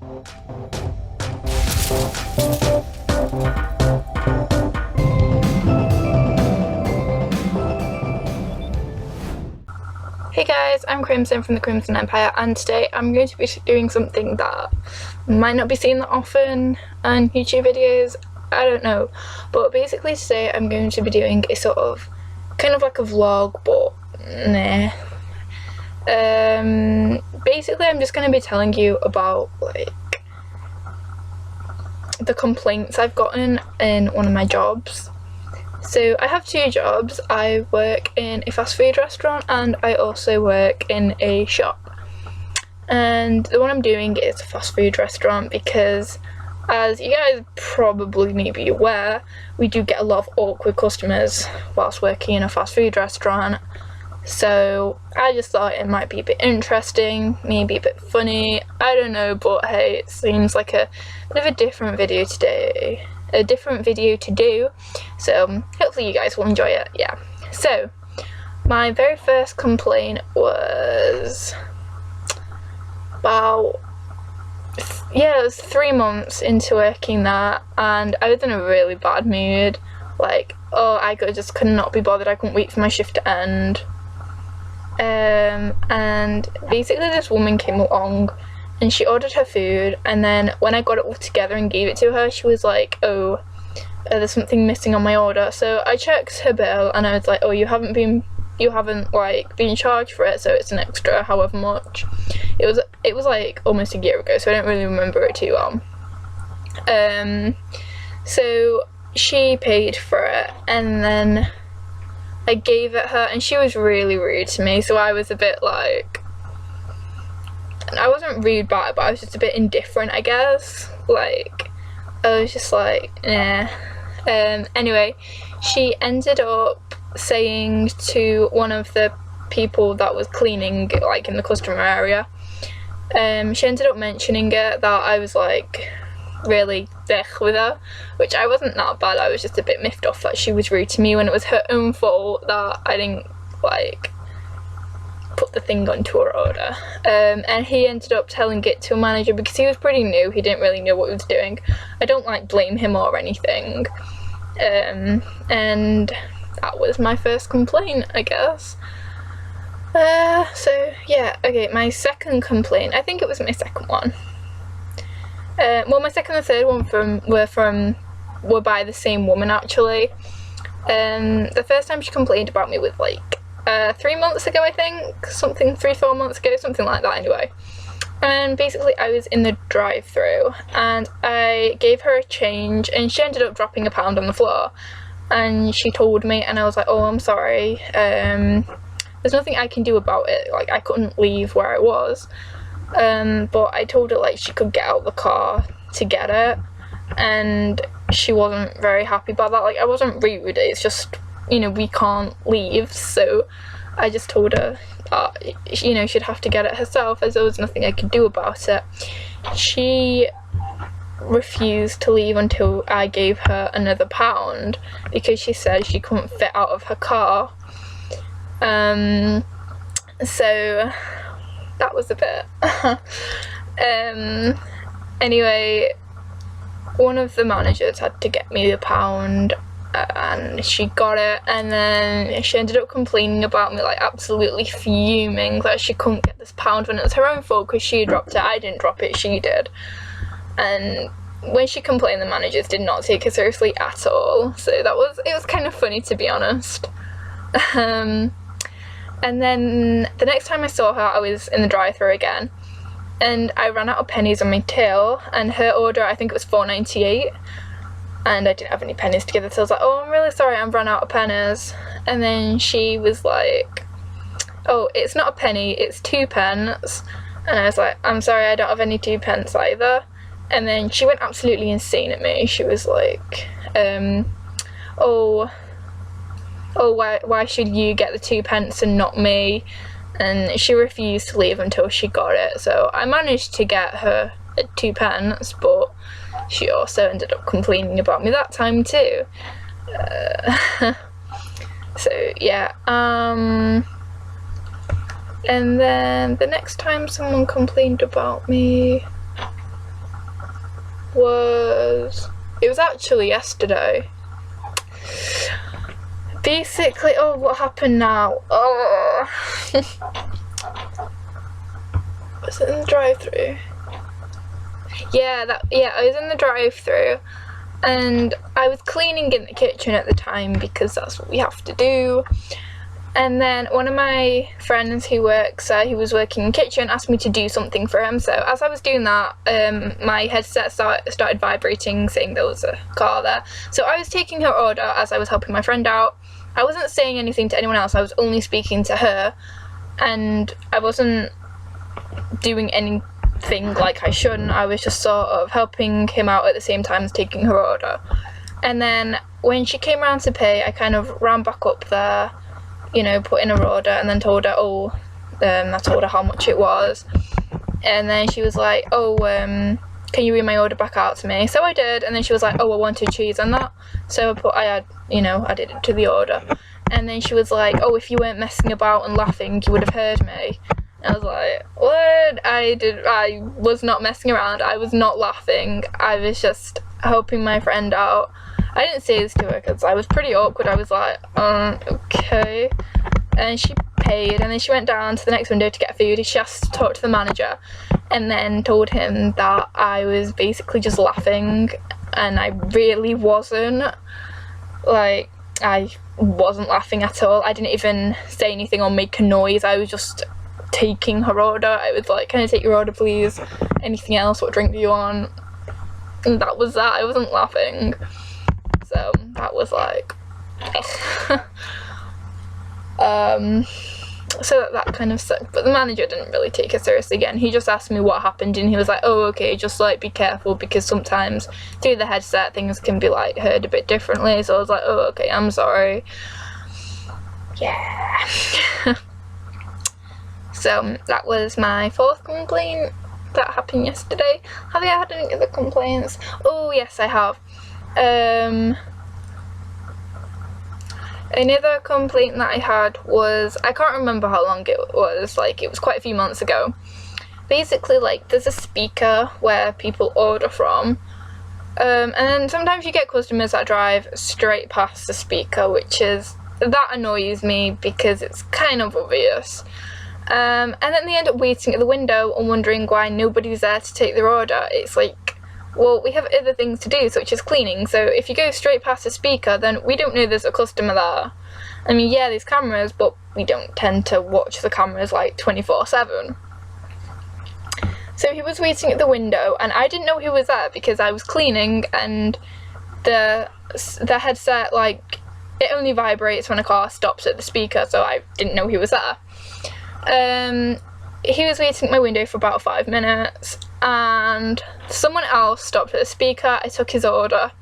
Hey guys, I'm Crimson from the Crimson Empire, and today I'm going to be doing something that might not be seen that often on YouTube videos, I don't know, but basically today I'm going to be doing a sort of, kind of like a vlog, but nah. Basically I'm just going to be telling you about, like, the complaints I've gotten in one of my jobs. So I have two jobs. I work in a fast food restaurant and I also work in a shop. And the one I'm doing is a fast food restaurant because, as you guys probably may be aware, we do get a lot of awkward customers whilst working in a fast food restaurant. So I just thought it might be a bit interesting, maybe a bit funny, I don't know, but hey, it seems like a bit of a different video today. A different video to do, so hopefully you guys will enjoy it. Yeah, so my very first complaint was about, it was 3 months into working there, and I was in a really bad mood. Like, I just could not be bothered. I couldn't wait for my shift to end. And basically this woman came along and she ordered her food, and then when I got it all together and gave it to her, she was like, there's something missing on my order. So I checked her bill and I was like, you haven't been charged for it, so it's an extra however much. It was like almost a year ago, so I don't really remember it too well. So she paid for it, and then I gave it her, and she was really rude to me, so I was a bit like, I wasn't rude back, but I was just a bit indifferent, I guess. Like, I was just like, nah. Anyway, she ended up saying to one of the people that was cleaning, like, in the customer area, she ended up mentioning it, that I was, like, really thick with her, which I wasn't that bad. I was just a bit miffed off that she was rude to me when it was her own fault that I didn't, like, put the thing onto her order. And he ended up telling it to a manager because he was pretty new. He didn't really know what he was doing. I don't like blame him or anything. And that was my first complaint, I guess. So yeah, okay, my second complaint, I think it was my second one. Well, my second and third one were by the same woman, actually. The first time she complained about me was like 3 months ago, I think, 3-4 months ago, something like that anyway. And basically I was in the drive-thru and I gave her a change and she ended up dropping £1 on the floor, and she told me, and I was like, I'm sorry, there's nothing I can do about it, like I couldn't leave where I was, but I told her like she could get out the car to get it, and she wasn't very happy about that. Like, I wasn't rude, it's just, we can't leave, so I just told her that, she'd have to get it herself, as there was nothing I could do about it. She refused to leave until I gave her another £1 because she said she couldn't fit out of her car. So that was a bit anyway, one of the managers had to get me the £1, and she got it, and then she ended up complaining about me, like absolutely fuming that she couldn't get this £1 when it was her own fault because she dropped it. I didn't drop it, she did. And when she complained, the managers did not take her seriously at all, so it was kind of funny, to be honest. And then the next time I saw her, I was in the drive-thru again, and I ran out of pennies on my till, and her order, I think it was £4.98, and I didn't have any pennies together, so I was like, I'm really sorry, I've run out of pennies. And then she was like, it's not a penny, it's 2 pence. And I was like, I'm sorry, I don't have any 2 pence either. And then she went absolutely insane at me. She was like, why should you get the 2 pence and not me? And she refused to leave until she got it. So I managed to get her 2 pence, but she also ended up complaining about me that time too. So yeah, and then the next time someone complained about me, it was actually yesterday. Basically, oh, what happened now? Oh. Was it in the drive-thru? Yeah, I was in the drive-thru, and I was cleaning in the kitchen at the time because that's what we have to do. And then one of my friends who works he was working in the kitchen, asked me to do something for him. So as I was doing that, my headset started vibrating, saying there was a car there. So I was taking her order as I was helping my friend out. I wasn't saying anything to anyone else, I was only speaking to her, and I wasn't doing anything like I shouldn't. I was just sort of helping him out at the same time as taking her order. And then when she came around to pay, I kind of ran back up there, you know, put in her order, and then told her, I told her how much it was. And then she was like, can you read my order back out to me? So I did, and then she was like, I wanted cheese on that. So I added it to the order. And then she was like, if you weren't messing about and laughing, you would have heard me. And I was like, what? I was not messing around, I was not laughing, I was just helping my friend out. I didn't say this to her because I was pretty awkward. I was like, okay. And she paid, and then she went down to the next window to get food. She asked to talk to the manager, and then told him that I was basically just laughing, and I really wasn't. Like, I wasn't laughing at all. I didn't even say anything or make a noise. I was just taking her order. I was like, can I take your order, please? Anything else? What drink do you want? And that was that. I wasn't laughing. So that was like so that kind of sucked. But the manager didn't really take it seriously again. He just asked me what happened, and he was like, okay, just like be careful, because sometimes through the headset things can be like heard a bit differently. So I was like, okay, I'm sorry. Yeah. So that was my 4th complaint that happened yesterday. Have I had any other complaints? Oh yes, I have. Another complaint that I had was, I can't remember how long it was, like it was quite a few months ago. Basically, like, there's a speaker where people order from, and then sometimes you get customers that drive straight past the speaker, that annoys me because it's kind of obvious. And then they end up waiting at the window and wondering why nobody's there to take their order. It's like, well, we have other things to do, such as cleaning, so if you go straight past the speaker, then we don't know there's a customer there. I mean, yeah, there's cameras, but we don't tend to watch the cameras like 24/7. So he was waiting at the window, and I didn't know he was there because I was cleaning, and the headset, like, it only vibrates when a car stops at the speaker, so I didn't know he was there. He was waiting at my window for about 5 minutes, and someone else stopped at the speaker. I took his order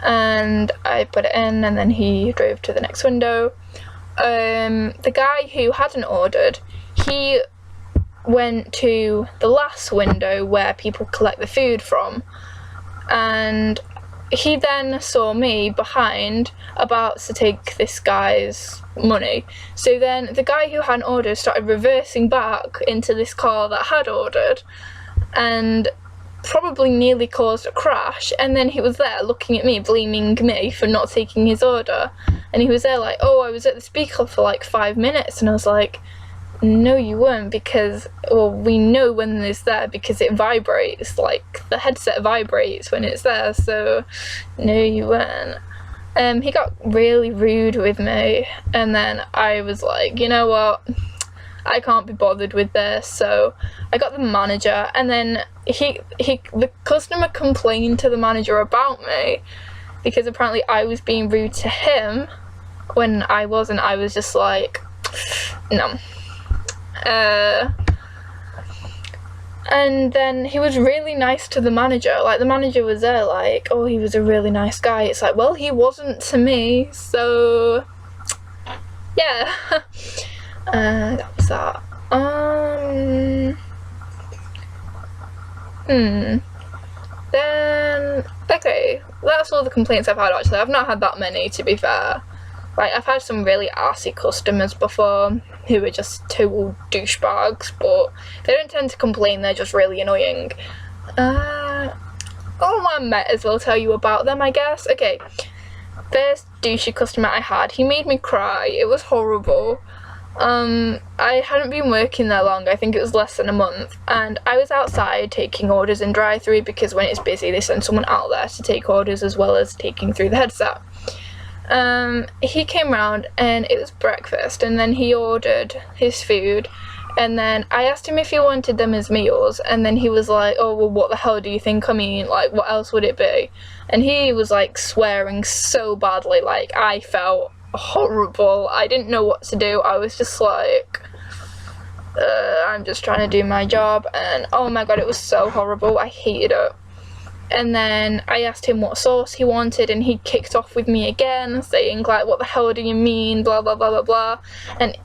and I put it in, and then he drove to the next window. The guy who hadn't ordered, he went to the last window where people collect the food from, and he then saw me behind about to take this guy's money. So then the guy who hadn't ordered started reversing back into this car that had ordered, and probably nearly caused a crash. And then he was there looking at me, blaming me for not taking his order, and he was there like, I was at the speaker for like 5 minutes, and I was like, no you weren't, because, well, we know when it's there because it vibrates, like the headset vibrates when it's there, so no you weren't. He got really rude with me, and then I was like, you know what, I can't be bothered with this, so I got the manager, and then the customer complained to the manager about me because apparently I was being rude to him when I wasn't. I was just like, no. And then he was really nice to the manager. Like, the manager was there like, he was a really nice guy. It's like, well, he wasn't to me, so yeah. That was that. Then, okay, that's all the complaints I've had, actually. I've not had that many, to be fair. Like, I've had some really arsey customers before who are just total douchebags, but they don't tend to complain, they're just really annoying. Oh, I might as well tell you about them, I guess. Okay, first douchey customer I had, he made me cry. It was horrible. I hadn't been working there long, I think it was less than a month, and I was outside taking orders in drive-through because when it's busy they send someone out there to take orders as well as taking through the headset. He came round and it was breakfast, and then he ordered his food, and then I asked him if he wanted them as meals, and then he was like, oh well, what the hell do you think I mean, like what else would it be? And he was like swearing so badly, like I felt horrible. I didn't know what to do. I was just like, I'm just trying to do my job, and oh my god, it was so horrible. I hated it. And then I asked him what sauce he wanted, and he kicked off with me again, saying like, what the hell do you mean, blah blah blah blah blah. And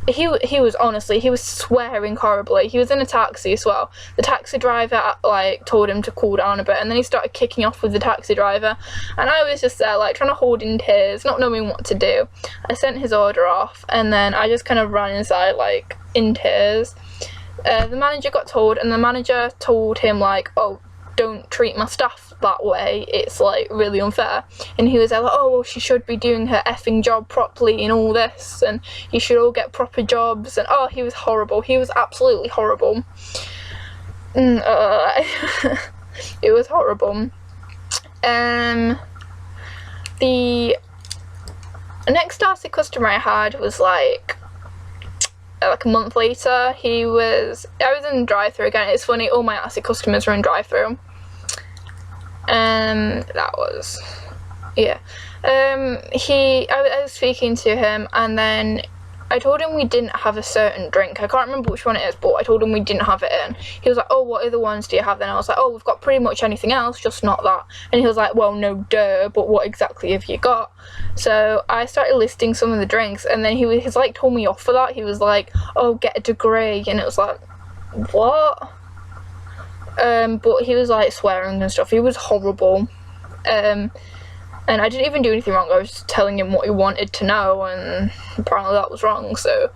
he was honestly, he was swearing horribly. He was in a taxi as well. The taxi driver like told him to cool down a bit, and then he started kicking off with the taxi driver, and I was just there like trying to hold in tears, not knowing what to do. I sent his order off, and then I just kind of ran inside like in tears. The manager got told, and the manager told him like, oh, don't treat my staff that way, it's like really unfair. And he was like, oh well, she should be doing her effing job properly and all this, and you should all get proper jobs. And oh, he was horrible. He was absolutely horrible. It was horrible. The next Darcy customer I had was like a month later. I was in drive-through again. It's funny, all my Darcy customers are in drive-through. That was, yeah. I was speaking to him, and then I told him we didn't have a certain drink. I can't remember which one it is, but I told him we didn't have it in. He was like, oh, what other ones do you have then? I was like, oh, we've got pretty much anything else, just not that. And he was like, well, no, duh, but what exactly have you got? So I started listing some of the drinks, and then he's like told me off for that. He was like, oh, get a degree, and it was like, what? But he was like swearing and stuff. He was horrible. And I didn't even do anything wrong. I was just telling him what he wanted to know, and apparently that was wrong. So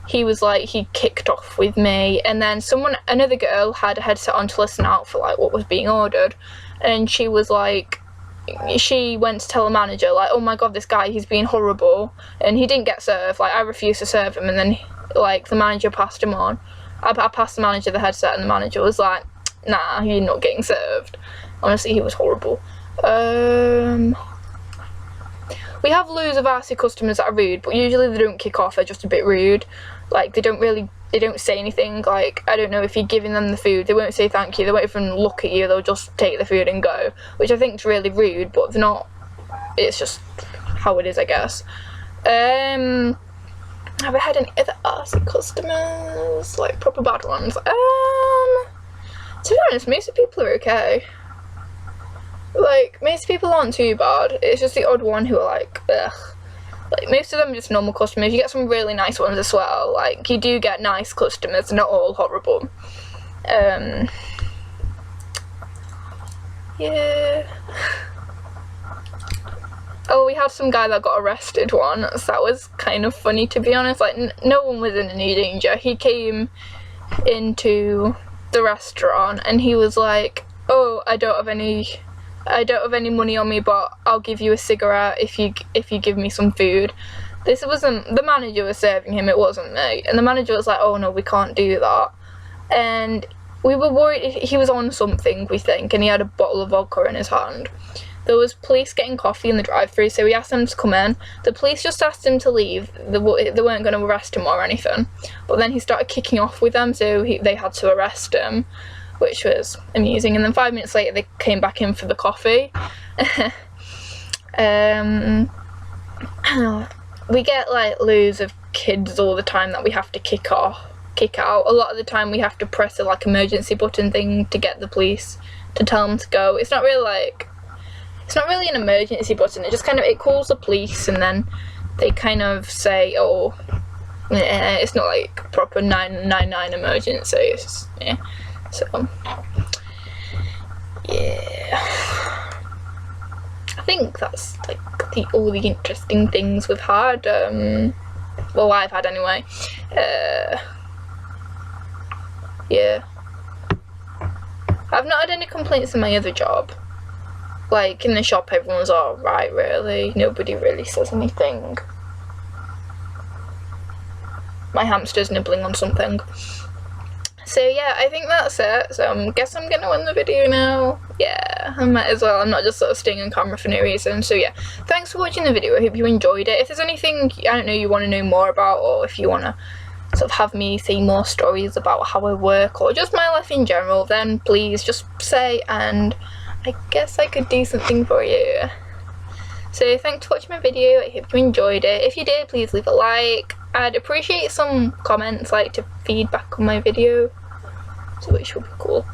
he was like, he kicked off with me, and then another girl had a headset on to listen out for like what was being ordered, and she was like, she went to tell the manager like, oh my god, this guy, he's being horrible, and he didn't get served. Like I refused to serve him, and then like the manager passed him on. I passed the manager the headset, and the manager was like, nah, you're not getting served. Honestly, he was horrible. We have loads of RC customers that are rude, but usually they don't kick off, they're just a bit rude. Like, they don't say anything. Like, I don't know, if you're giving them the food, they won't say thank you, they won't even look at you, they'll just take the food and go, which I think is really rude, but they're not, it's just how it is, I guess. Have I had any other RC customers, like proper bad ones? To be honest, most of the people are okay. Like, most people aren't too bad. It's just the odd one who are like, ugh. Like, most of them are just normal customers. You get some really nice ones as well. Like, you do get nice customers, not all horrible. Yeah. Oh, we had some guy that got arrested once. That was kind of funny, to be honest. Like, no one was in any danger. He came into the restaurant and he was like, oh, I don't have any money on me, but I'll give you a cigarette if you give me some food. This wasn't, the manager was serving him, it wasn't me. And the manager was like, oh no, we can't do that. And we were worried he was on something, we think, and he had a bottle of vodka in his hand. There was police getting coffee in the drive-thru, so we asked them to come in. The police just asked him to leave. They weren't going to arrest him or anything. But then he started kicking off with them, so they had to arrest him, which was amusing. And then 5 minutes later, they came back in for the coffee. We get like loads of kids all the time that we have to kick out. A lot of the time we have to press a like emergency button thing to get the police to tell them to go. It's not really an emergency button. It just kind of, it calls the police and then they kind of say, oh, it's not like proper 999 emergency. It's just, yeah. So, yeah. I think that's like all the interesting things we've had. Well, I've had anyway. Yeah. I've not had any complaints in my other job. Like, in the shop everyone's alright really, nobody really says anything. My hamster's nibbling on something. So yeah, I think that's it. So I guess I'm gonna end the video now. Yeah, I might as well. I'm not just sort of staying on camera for no reason. So yeah, thanks for watching the video. I hope you enjoyed it. If there's anything, I don't know, you want to know more about, or if you want to sort of have me say more stories about how I work or just my life in general, then please just say, and I guess I could do something for you. So thanks for watching my video. I hope you enjoyed it. If you did, please leave a like. I'd appreciate some comments, like, to feedback on my video, so which would be cool.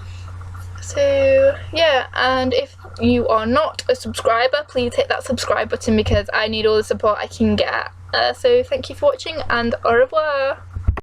So yeah, and if you are not a subscriber, please hit that subscribe button because I need all the support I can get. So thank you for watching, and au revoir.